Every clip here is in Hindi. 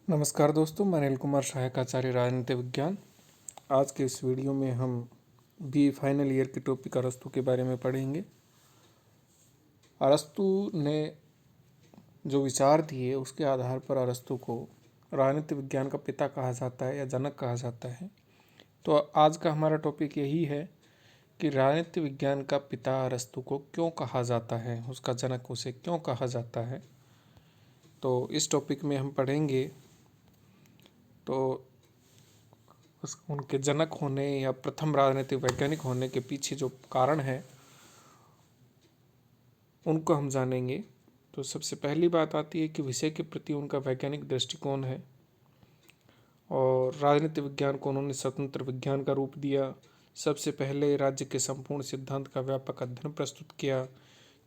नमस्कार दोस्तों, मैं अनिल कुमार सहायक आचार्य राजनीति विज्ञान। आज के इस वीडियो में हम बी फाइनल ईयर के टॉपिक अरस्तू के बारे में पढ़ेंगे। अरस्तू ने जो विचार दिए उसके आधार पर अरस्तू को राजनीति विज्ञान का पिता कहा जाता है या जनक कहा जाता है। तो आज का हमारा टॉपिक यही है कि राजनीति विज्ञान का पिता अरस्तू को क्यों कहा जाता है, उसका जनक उसे क्यों कहा जाता है। तो इस टॉपिक में हम पढ़ेंगे तो उनके जनक होने या प्रथम राजनीतिक वैज्ञानिक होने के पीछे जो कारण है उनको हम जानेंगे। तो सबसे पहली बात आती है कि विषय के प्रति उनका वैज्ञानिक दृष्टिकोण है और राजनीति विज्ञान को उन्होंने स्वतंत्र विज्ञान का रूप दिया। सबसे पहले राज्य के संपूर्ण सिद्धांत का व्यापक अध्ययन प्रस्तुत किया।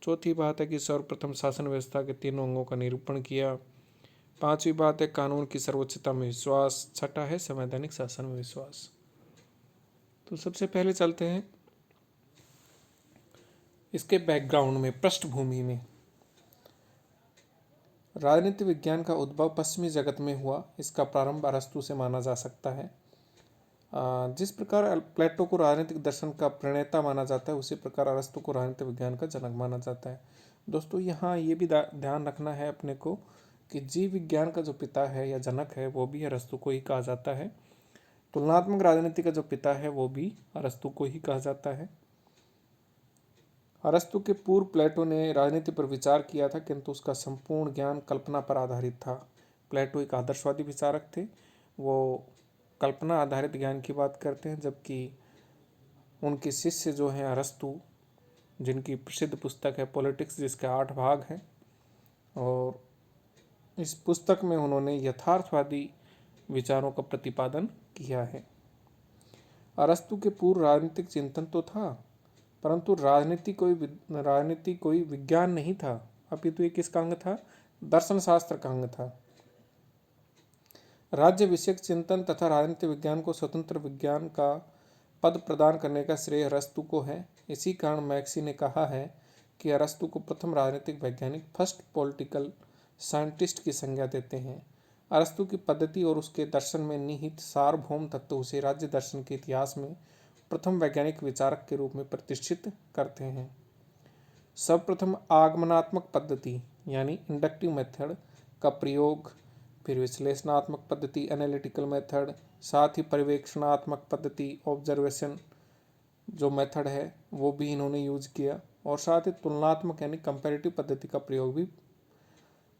चौथी बात है कि सर्वप्रथम शासन व्यवस्था के तीनों अंगों का निरूपण किया। पांचवी बात है कानून की सर्वोच्चता में विश्वास। छठा है संवैधानिक शासन में विश्वास। तो सबसे पहले चलते हैं इसके बैकग्राउंड में, पृष्ठभूमि में। राजनीति विज्ञान का उद्भव पश्चिमी जगत में हुआ। इसका प्रारंभ अरस्तू से माना जा सकता है। जिस प्रकार प्लेटो को राजनीतिक दर्शन का प्रणेता माना जाता है, उसी प्रकार अरस्तू को राजनीति विज्ञान का जनक माना जाता है। दोस्तों, यहाँ ये भी ध्यान रखना है अपने को कि जीव विज्ञान का जो पिता है या जनक है वो भी अरस्तू को ही कहा जाता है। तुलनात्मक राजनीति का जो पिता है वो भी अरस्तू को ही कहा जाता है। अरस्तू के पूर्व प्लेटो ने राजनीति पर विचार किया था, किंतु उसका संपूर्ण ज्ञान कल्पना पर आधारित था। प्लेटो एक आदर्शवादी विचारक थे, वो कल्पना आधारित ज्ञान की बात करते हैं, जबकि उनके शिष्य जो हैं अरस्तू, जिनकी प्रसिद्ध पुस्तक है पॉलिटिक्स, जिसके 8 भाग हैं, और इस पुस्तक में उन्होंने यथार्थवादी विचारों का प्रतिपादन किया है। अरस्तू के पूर्व राजनीतिक चिंतन तो था, परंतु राजनीति कोई विज्ञान नहीं था, अपितु ये किसका अंग था? दर्शन शास्त्र का अंग था। राज्य विषयक चिंतन तथा राजनीति विज्ञान को स्वतंत्र विज्ञान का पद प्रदान करने का श्रेय अरस्तू को है। इसी कारण मैक्सी ने कहा है कि अरस्तू को प्रथम राजनीतिक वैज्ञानिक, फर्स्ट पॉलिटिकल साइंटिस्ट की संज्ञा देते हैं। अरस्तू की पद्धति और उसके दर्शन में निहित सार्वभौम तत्व उसे राज्य दर्शन के इतिहास में प्रथम वैज्ञानिक विचारक के रूप में प्रतिष्ठित करते हैं। सर्वप्रथम आगमनात्मक पद्धति यानी इंडक्टिव मेथड का प्रयोग, फिर विश्लेषणात्मक पद्धति एनालिटिकल मेथड, साथ ही पर्यवेक्षणात्मक पद्धति ऑब्जर्वेशन जो मेथड है वो भी इन्होंने यूज किया, और साथ ही तुलनात्मक यानी कंपैरेटिव पद्धति का प्रयोग भी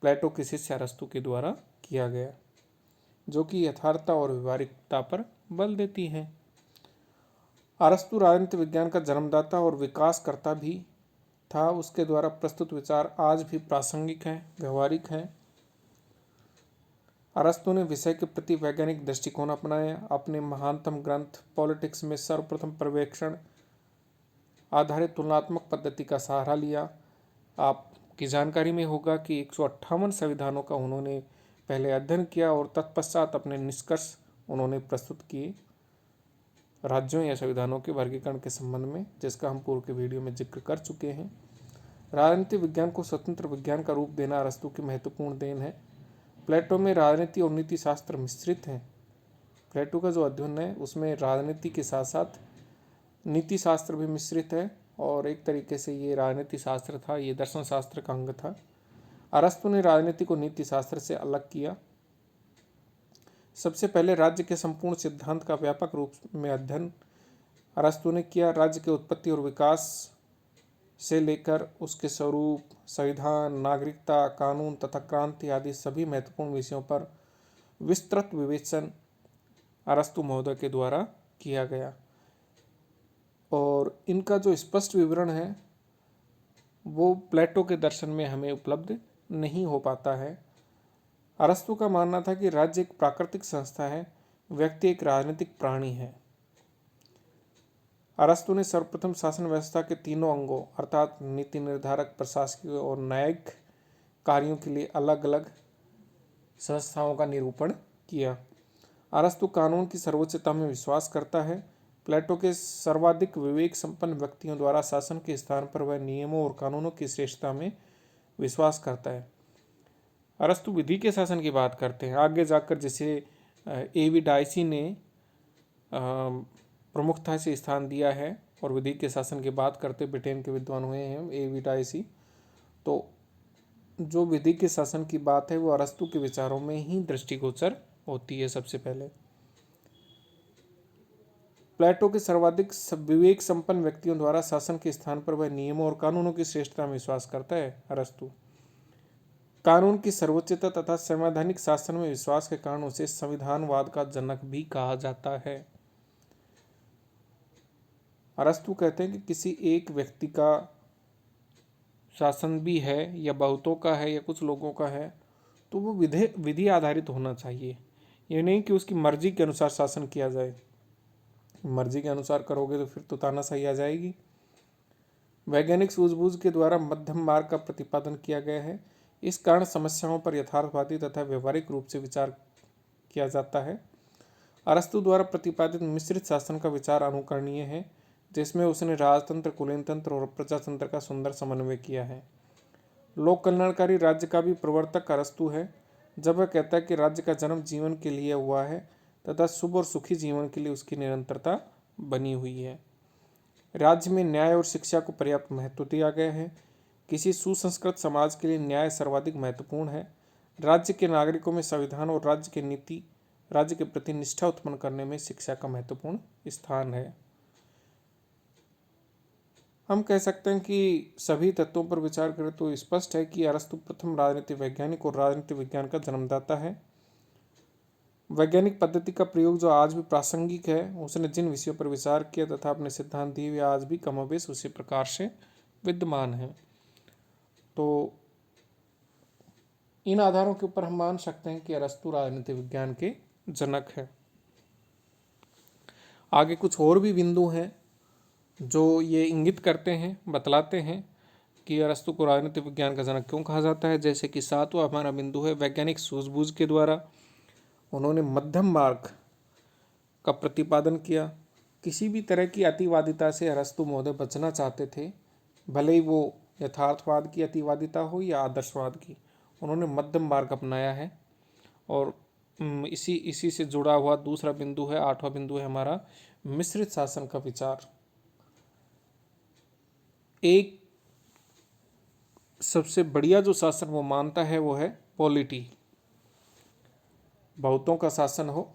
प्लेटो के शिष्य अरस्तू के द्वारा किया गया, जो कि यथार्थता और व्यवहारिकता पर बल देती है। अरस्तू राजनीति विज्ञान का जन्मदाता और विकासकर्ता भी था। उसके द्वारा प्रस्तुत विचार आज भी प्रासंगिक हैं, व्यवहारिक हैं। अरस्तू ने विषय के प्रति वैज्ञानिक दृष्टिकोण अपनाया। अपने महानतम ग्रंथ पॉलिटिक्स में सर्वप्रथम पर्यवेक्षण आधारित तुलनात्मक पद्धति का सहारा लिया। आपकी जानकारी में होगा कि 158 संविधानों का उन्होंने पहले अध्ययन किया और तत्पश्चात अपने निष्कर्ष उन्होंने प्रस्तुत किए राज्यों या संविधानों के वर्गीकरण के संबंध में, जिसका हम पूर्व के वीडियो में जिक्र कर चुके हैं। राजनीति विज्ञान को स्वतंत्र विज्ञान का रूप देना अरस्तू की महत्वपूर्ण देन है। प्लेटो में राजनीति और नीति शास्त्र मिश्रित हैं। प्लेटो का जो अध्ययन है उसमें राजनीति के साथ साथ नीति शास्त्र भी मिश्रित है, और एक तरीके से ये राजनीति शास्त्र था, ये दर्शन शास्त्र का अंग था। अरस्तू ने राजनीति को नीति शास्त्र से अलग किया। सबसे पहले राज्य के संपूर्ण सिद्धांत का व्यापक रूप में अध्ययन अरस्तू ने किया। राज्य के उत्पत्ति और विकास से लेकर उसके स्वरूप, संविधान, नागरिकता, कानून तथा क्रांति आदि सभी महत्वपूर्ण विषयों पर विस्तृत विवेचन अरस्तू महोदय के द्वारा किया गया, और इनका जो स्पष्ट विवरण है वो प्लेटो के दर्शन में हमें उपलब्ध नहीं हो पाता है। अरस्तू का मानना था कि राज्य एक प्राकृतिक संस्था है, व्यक्ति एक राजनीतिक प्राणी है। अरस्तू ने सर्वप्रथम शासन व्यवस्था के तीनों अंगों अर्थात नीति निर्धारक, प्रशासकीय और न्यायिक कार्यों के लिए अलग अलग संस्थाओं का निरूपण किया। अरस्तू कानून की सर्वोच्चता में विश्वास करता है। प्लेटो के सर्वाधिक विवेक संपन्न व्यक्तियों द्वारा शासन के स्थान पर वह नियमों और कानूनों की श्रेष्ठता में विश्वास करता है। अरस्तु विधि के शासन की बात करते हैं। आगे जाकर जैसे एवी डायसी ने प्रमुखता से स्थान दिया है और विधि के शासन की बात करते ब्रिटेन के विद्वान हुए हैं एवी डायसी। तो जो विधि के शासन की बात है वो अरस्तु के विचारों में ही दृष्टिगोचर होती है। सबसे पहले प्लेटो के सर्वाधिक विवेक संपन्न व्यक्तियों द्वारा शासन के स्थान पर वह नियमों और कानूनों की श्रेष्ठता में विश्वास करता है। अरस्तु कानून की सर्वोच्चता तथा संवैधानिक शासन में विश्वास के कारण उसे संविधानवाद का जनक भी कहा जाता है। अरस्तु कहते हैं कि किसी एक व्यक्ति का शासन भी है या बहुतों का है या कुछ लोगों का है तो वो विधि आधारित होना चाहिए। ये नहीं कि उसकी मर्जी के अनुसार शासन किया जाए। मर्जी के अनुसार करोगे तो फिर तो तानाशाही आ जाएगी। वैज्ञानिक सूझबूझ के द्वारा मध्यम मार्ग का प्रतिपादन किया गया है। इस कारण समस्याओं पर यथार्थवादी तथा व्यवहारिक रूप से विचार किया जाता है। अरस्तु द्वारा प्रतिपादित मिश्रित शासन का विचार अनुकरणीय है, जिसमें उसने राजतंत्र, कुलीनतंत्र और प्रजातंत्र का सुंदर समन्वय किया है। लोक कल्याणकारी राज्य का भी प्रवर्तक अरस्तु है, जब वह कहता है कि राज्य का जन्म जीवन के लिए हुआ है तथा शुभ और सुखी जीवन के लिए उसकी निरंतरता बनी हुई है। राज्य में न्याय और शिक्षा को पर्याप्त महत्व दिया गया है। किसी सुसंस्कृत समाज के लिए न्याय सर्वाधिक महत्वपूर्ण है। राज्य के नागरिकों में संविधान और राज्य के प्रति निष्ठा उत्पन्न करने में शिक्षा का महत्वपूर्ण स्थान है। हम कह सकते हैं कि सभी तत्वों पर विचार करें तो स्पष्ट है कि अरस्तु प्रथम राजनीतिक वैज्ञानिक और राजनीतिक विज्ञान का जन्मदाता है। वैज्ञानिक पद्धति का प्रयोग जो आज भी प्रासंगिक है, उसने जिन विषयों पर विचार किया तथा अपने सिद्धांत दिए वे आज भी कमोबेश उसी प्रकार से विद्यमान हैं। तो इन आधारों के ऊपर हम मान सकते हैं कि अरस्तु राजनीतिक विज्ञान के जनक है। आगे कुछ और भी बिंदु हैं जो ये इंगित करते हैं, बतलाते हैं कि अरस्तु को राजनीतिक विज्ञान का जनक क्यों कहा जाता है। जैसे कि 7वां हमारा बिंदु है, वैज्ञानिक सूझबूझ के द्वारा उन्होंने मध्यम मार्ग का प्रतिपादन किया। किसी भी तरह की अतिवादिता से अरस्तु महोदय बचना चाहते थे, भले ही वो यथार्थवाद की अतिवादिता हो या आदर्शवाद की। उन्होंने मध्यम मार्ग अपनाया है। और इसी से जुड़ा हुआ दूसरा बिंदु है, 8वां बिंदु है हमारा, मिश्रित शासन का विचार। एक सबसे बढ़िया जो शासन वो मानता है वो है पॉलिटी, बहुतों का शासन हो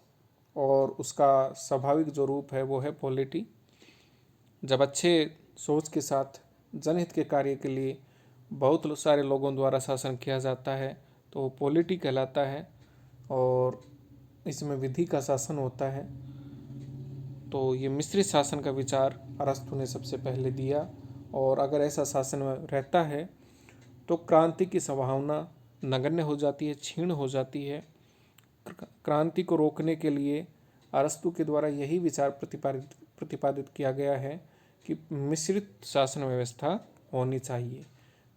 और उसका स्वाभाविक जो रूप है वो है पॉलिटी। जब अच्छे सोच के साथ जनहित के कार्य के लिए बहुत सारे लोगों द्वारा शासन किया जाता है तो वो पॉलिटी कहलाता है और इसमें विधि का शासन होता है। तो ये मिश्रित शासन का विचार अरस्तु ने सबसे पहले दिया। और अगर ऐसा शासन रहता है तो क्रांति की संभावना नगण्य हो जाती है, क्षीण हो जाती है। क्रांति को रोकने के लिए अरस्तु के द्वारा यही विचार प्रतिपादित किया गया है कि मिश्रित शासन व्यवस्था होनी चाहिए,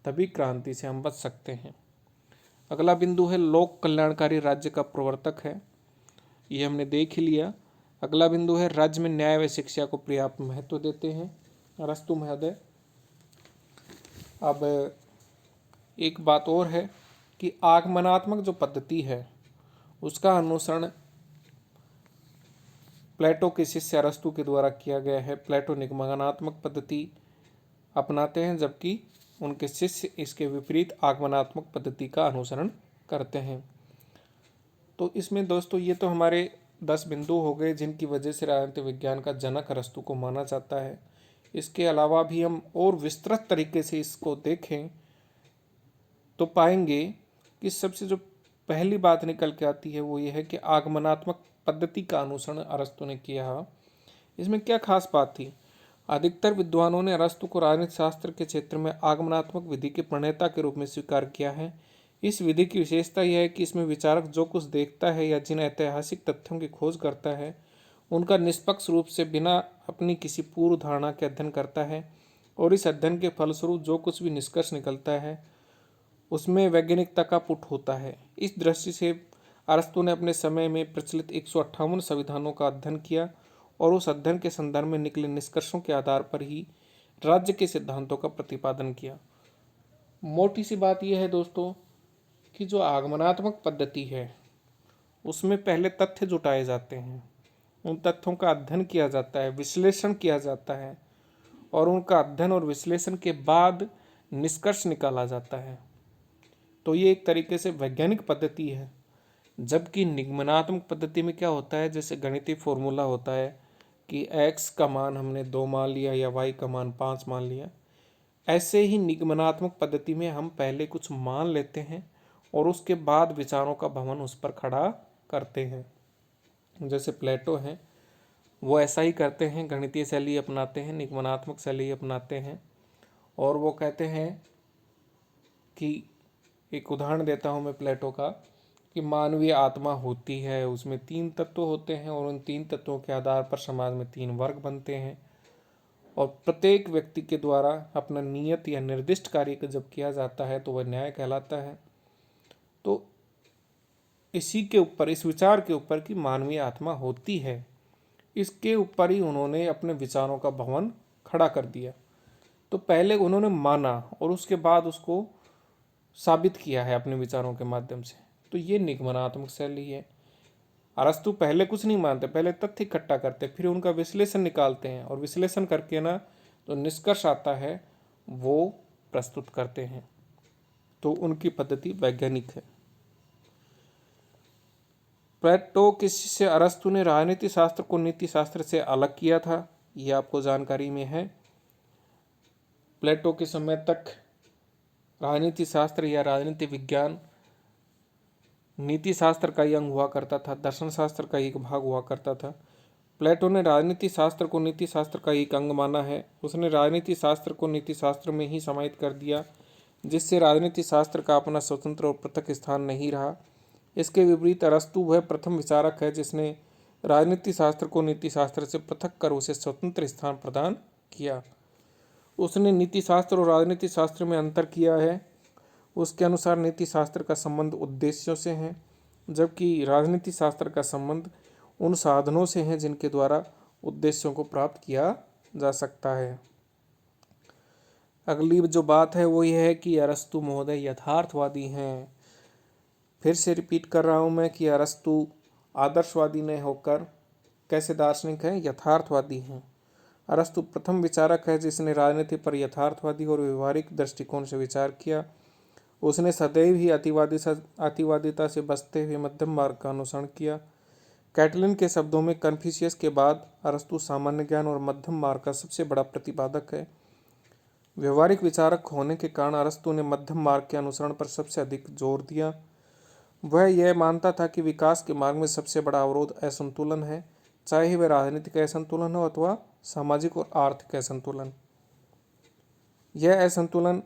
तभी क्रांति से हम बच सकते हैं। अगला बिंदु है लोक कल्याणकारी राज्य का प्रवर्तक है, ये हमने देख ही लिया। अगला बिंदु है राज्य में न्याय व शिक्षा को पर्याप्त महत्व देते हैं अरस्तु महोदय। अब एक बात और है कि आगमनात्मक जो पद्धति है उसका अनुसरण प्लेटो के शिष्य अरस्तु के द्वारा किया गया है। प्लेटो निगमनात्मक पद्धति अपनाते हैं जबकि उनके शिष्य इसके विपरीत आगमनात्मक पद्धति का अनुसरण करते हैं। तो इसमें दोस्तों ये तो हमारे 10 बिंदु हो गए जिनकी वजह से राजनीतिक विज्ञान का जनक अरस्तु को माना जाता है। इसके अलावा भी हम और विस्तृत तरीके से इसको देखें तो पाएंगे कि सबसे जो पहली बात निकल के आती है वो ये है कि आगमनात्मक पद्धति का अनुसरण अरस्तु ने किया। इसमें क्या खास बात थी? अधिकतर विद्वानों ने अरस्तु को राजनीति शास्त्र के क्षेत्र में आगमनात्मक विधि के प्रणेता के रूप में स्वीकार किया है। इस विधि की विशेषता यह है कि इसमें विचारक जो कुछ देखता है या जिन ऐतिहासिक तथ्यों की खोज करता है उनका निष्पक्ष रूप से बिना अपनी किसी पूर्व धारणा के अध्ययन करता है और इस अध्ययन के फलस्वरूप जो कुछ भी निष्कर्ष निकलता है उसमें वैज्ञानिकता का पुट होता है। इस दृष्टि से अरस्तु ने अपने समय में प्रचलित 158 संविधानों का अध्ययन किया और उस अध्ययन के संदर्भ में निकले निष्कर्षों के आधार पर ही राज्य के सिद्धांतों का प्रतिपादन किया। मोटी सी बात यह है दोस्तों कि जो आगमनात्मक पद्धति है उसमें पहले तथ्य जुटाए जाते हैं, उन तथ्यों का अध्ययन किया जाता है, विश्लेषण किया जाता है और उनका अध्ययन और विश्लेषण के बाद निष्कर्ष निकाला जाता है। तो ये एक तरीके से वैज्ञानिक पद्धति है। जबकि निगमनात्मक पद्धति में क्या होता है, जैसे गणितीय फॉर्मूला होता है कि x का मान हमने 2 मान लिया या y का मान 5 मान लिया, ऐसे ही निगमनात्मक पद्धति में हम पहले कुछ मान लेते हैं और उसके बाद विचारों का भवन उस पर खड़ा करते हैं। जैसे प्लेटो हैं, वो ऐसा ही करते हैं, गणितीय शैली अपनाते हैं, निगमनात्मक शैली अपनाते हैं और वो कहते हैं कि, एक उदाहरण देता हूँ मैं प्लेटो का, कि मानवीय आत्मा होती है, उसमें 3 तत्व होते हैं और उन 3 तत्वों के आधार पर समाज में 3 वर्ग बनते हैं और प्रत्येक व्यक्ति के द्वारा अपना नियत या निर्दिष्ट कार्य जब किया जाता है तो वह न्याय कहलाता है। तो इसी के ऊपर, इस विचार के ऊपर कि मानवीय आत्मा होती है, इसके ऊपर ही उन्होंने अपने विचारों का भवन खड़ा कर दिया। तो पहले उन्होंने माना और उसके बाद उसको साबित किया है अपने विचारों के माध्यम से। तो ये निगमनात्मक शैली है। अरस्तु पहले कुछ नहीं मानते, पहले तथ्य इकट्ठा करते, फिर उनका विश्लेषण निकालते हैं और विश्लेषण करके ना जो निष्कर्ष आता है वो प्रस्तुत करते हैं। तो उनकी पद्धति वैज्ञानिक है। प्लेटो के शिष्य अरस्तु ने राजनीति शास्त्र को नीति शास्त्र से अलग किया था, ये आपको जानकारी में है। प्लेटो के समय तक राजनीति शास्त्र या राजनीति विज्ञान नीति शास्त्र का ही अंग हुआ करता था, दर्शन शास्त्र का एक भाग हुआ करता था। प्लेटो ने राजनीति शास्त्र को नीति शास्त्र का एक अंग माना है। उसने राजनीति शास्त्र को नीति शास्त्र में ही समाहित कर दिया, जिससे राजनीति शास्त्र का अपना स्वतंत्र और पृथक स्थान नहीं रहा। इसके विपरीत अरस्तु वह प्रथम विचारक है जिसने राजनीति शास्त्र को नीति शास्त्र से पृथक कर उसे स्वतंत्र स्थान प्रदान किया। उसने नीति शास्त्र और राजनीति शास्त्र में अंतर किया है। उसके अनुसार नीति शास्त्र का संबंध उद्देश्यों से है, जबकि राजनीति शास्त्र का संबंध उन साधनों से है जिनके द्वारा उद्देश्यों को प्राप्त किया जा सकता है। अगली जो बात है वो यह है कि अरस्तु महोदय यथार्थवादी हैं। फिर से रिपीट कर रहा हूँ मैं कि अरस्तु आदर्शवादी नहीं होकर कैसे दार्शनिक हैं, यथार्थवादी हैं। अरस्तु प्रथम विचारक है जिसने राजनीति पर यथार्थवादी और व्यवहारिक दृष्टिकोण से विचार किया। उसने सदैव ही अतिवादिता से बचते हुए मध्यम मार्ग का अनुसरण किया। कैटलिन के शब्दों में कन्फ्यूशियस के बाद अरस्तु सामान्य ज्ञान और मध्यम मार्ग का सबसे बड़ा प्रतिपादक है। व्यवहारिक विचारक होने के कारण अरस्तु ने मध्यम मार्ग के अनुसरण पर सबसे अधिक जोर दिया। वह यह मानता था कि विकास के मार्ग में सबसे बड़ा अवरोध असंतुलन है, चाहे वह राजनीतिक असंतुलन हो अथवा सामाजिक और आर्थिक असंतुलन। यह असंतुलन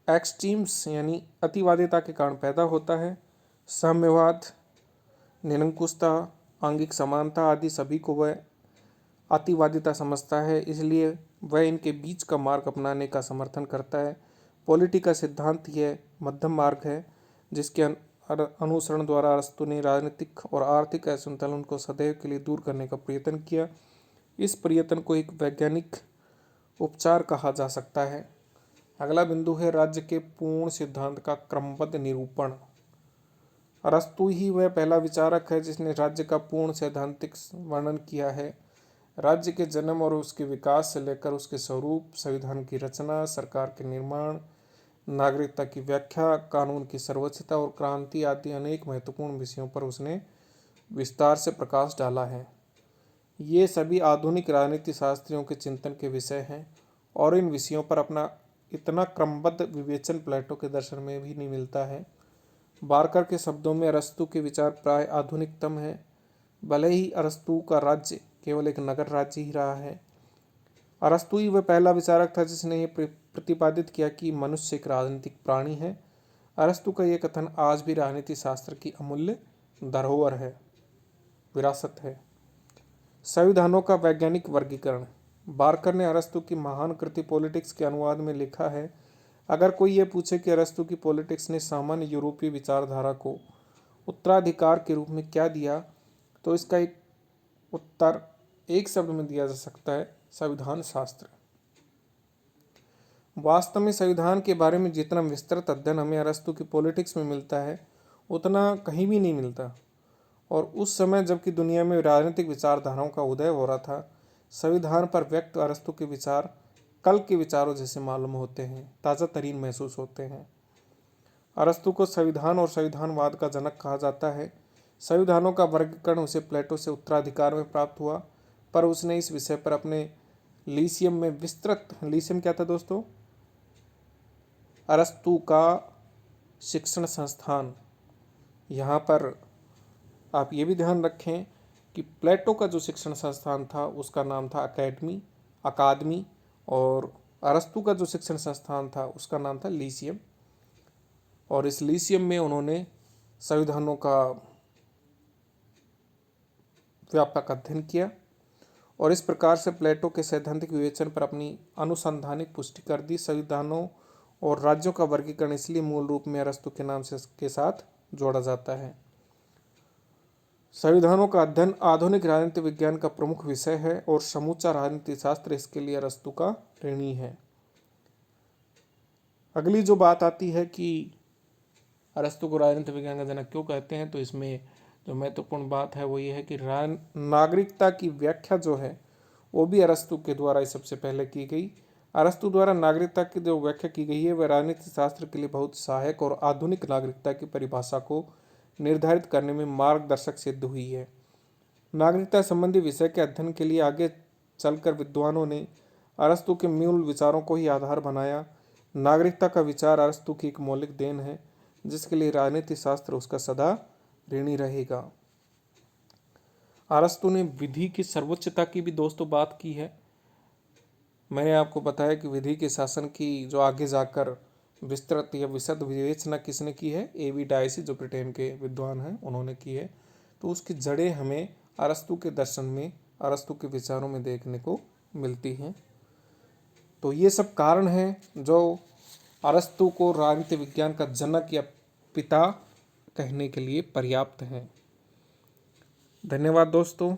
एक्सट्रीम्स यानी अतिवादिता के कारण पैदा होता है। साम्यवाद, निरंकुशता, आंगिक समानता आदि सभी को वह अतिवादिता समझता है, इसलिए वह इनके बीच का मार्ग अपनाने का समर्थन करता है। पॉलिटी का सिद्धांत यह मध्यम मार्ग है जिसके अनुसरण द्वारा अरस्तु ने राजनीतिक और आर्थिक असंतुलन को सदैव के लिए दूर करने का प्रयत्न किया। इस प्रयत्न को एक वैज्ञानिक उपचार कहा जा सकता है। अगला बिंदु है राज्य के पूर्ण सिद्धांत का क्रमबद्ध निरूपण। अरस्तु ही वह पहला विचारक है जिसने राज्य का पूर्ण सैद्धांतिक वर्णन किया है। राज्य के जन्म और उसके विकास से लेकर उसके स्वरूप, संविधान की रचना, सरकार के निर्माण, नागरिकता की व्याख्या, कानून की सर्वोच्चता और क्रांति आदि अनेक महत्वपूर्ण विषयों पर उसने विस्तार से प्रकाश डाला है। ये सभी आधुनिक राजनीति शास्त्रियों के चिंतन के विषय हैं और इन विषयों पर अपना इतना क्रमबद्ध विवेचन प्लेटो के दर्शन में भी नहीं मिलता है। बार्कर के शब्दों में अरस्तु के विचार प्राय आधुनिकतम है। भले ही अरस्तु का राज्य केवल एक नगर राज्य ही रहा है। अरस्तु ही वह पहला विचारक था जिसने ये प्रतिपादित किया कि मनुष्य एक राजनीतिक प्राणी है। अरस्तु का यह कथन आज भी राजनीति शास्त्र की अमूल्य धरोहर है, विरासत है। संविधानों का वैज्ञानिक वर्गीकरण। बार्कर ने अरस्तु की महान कृति पॉलिटिक्स के अनुवाद में लिखा है, अगर कोई ये पूछे कि अरस्तु की पॉलिटिक्स ने सामान्य यूरोपीय विचारधारा को उत्तराधिकार के रूप में क्या दिया, तो इसका एक उत्तर एक शब्द में दिया जा सकता है, संविधान शास्त्र। वास्तव में संविधान के बारे में जितना विस्तृत अध्ययन हमें अरस्तु की पॉलिटिक्स में मिलता है उतना कहीं भी नहीं मिलता। और उस समय जबकि दुनिया में राजनीतिक विचारधाराओं का उदय हो रहा था, संविधान पर व्यक्त अरस्तु के विचार कल के विचारों जैसे मालूम होते हैं, ताज़ा तरीन महसूस होते हैं। अरस्तु को संविधान और संविधानवाद का जनक कहा जाता है। संविधानों का वर्गीकरण उसे प्लेटो से उत्तराधिकार में प्राप्त हुआ, पर उसने इस विषय पर अपने लीसियम में विस्तृत, लीसियम क्या था दोस्तों? अरस्तु का शिक्षण संस्थान। यहाँ पर आप ये भी ध्यान रखें कि प्लेटो का जो शिक्षण संस्थान था उसका नाम था अकादमी, और अरस्तु का जो शिक्षण संस्थान था उसका नाम था लीसियम। और इस लीसियम में उन्होंने संविधानों का व्यापक अध्ययन किया और इस प्रकार से प्लेटो के सैद्धांतिक विवेचन पर अपनी अनुसंधानिक पुष्टि कर दी। संविधानों और राज्यों का वर्गीकरण इसलिए मूल रूप में अरस्तु के नाम से के साथ जोड़ा जाता है। संविधानों का अध्ययन आधुनिक राजनीति विज्ञान का प्रमुख विषय है और समूचा राजनीति शास्त्र इसके लिए अरस्तु का ऋणी है। अगली जो बात आती है कि अरस्तु को राजनीति विज्ञान का जनक क्यों कहते हैं, तो इसमें जो महत्वपूर्ण बात है वो ये है कि नागरिकता की व्याख्या जो है वो भी अरस्तु के द्वारा सबसे पहले की गई। अरस्तु द्वारा नागरिकता की जो व्याख्या की गई है वह राजनीति शास्त्र के लिए बहुत सहायक और आधुनिक नागरिकता की परिभाषा को निर्धारित करने में मार्गदर्शक सिद्ध हुई है। नागरिकता संबंधी विषय के अध्ययन के लिए आगे चलकर विद्वानों ने अरस्तु के मूल विचारों को ही आधार बनाया। नागरिकता का विचार अरस्तु की एक मौलिक देन है जिसके लिए राजनीति शास्त्र उसका सदा ऋणी रहेगा। अरस्तु ने विधि की सर्वोच्चता की भी दोस्तों बात की है। मैंने आपको बताया कि विधि के शासन की जो आगे जाकर विस्तृत या विशद विवेचना किसने की है? A.V. डायसी, जो ब्रिटेन के विद्वान हैं, उन्होंने की है। तो उसकी जड़ें हमें अरस्तु के दर्शन में, अरस्तु के विचारों में देखने को मिलती हैं। तो ये सब कारण हैं जो अरस्तु को राजनीति विज्ञान का जनक या पिता कहने के लिए पर्याप्त हैं। धन्यवाद दोस्तों।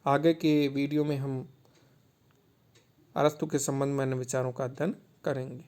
आगे के वीडियो में हम अरस्तु के संबंध में अन्य विचारों का अध्ययन करेंगे।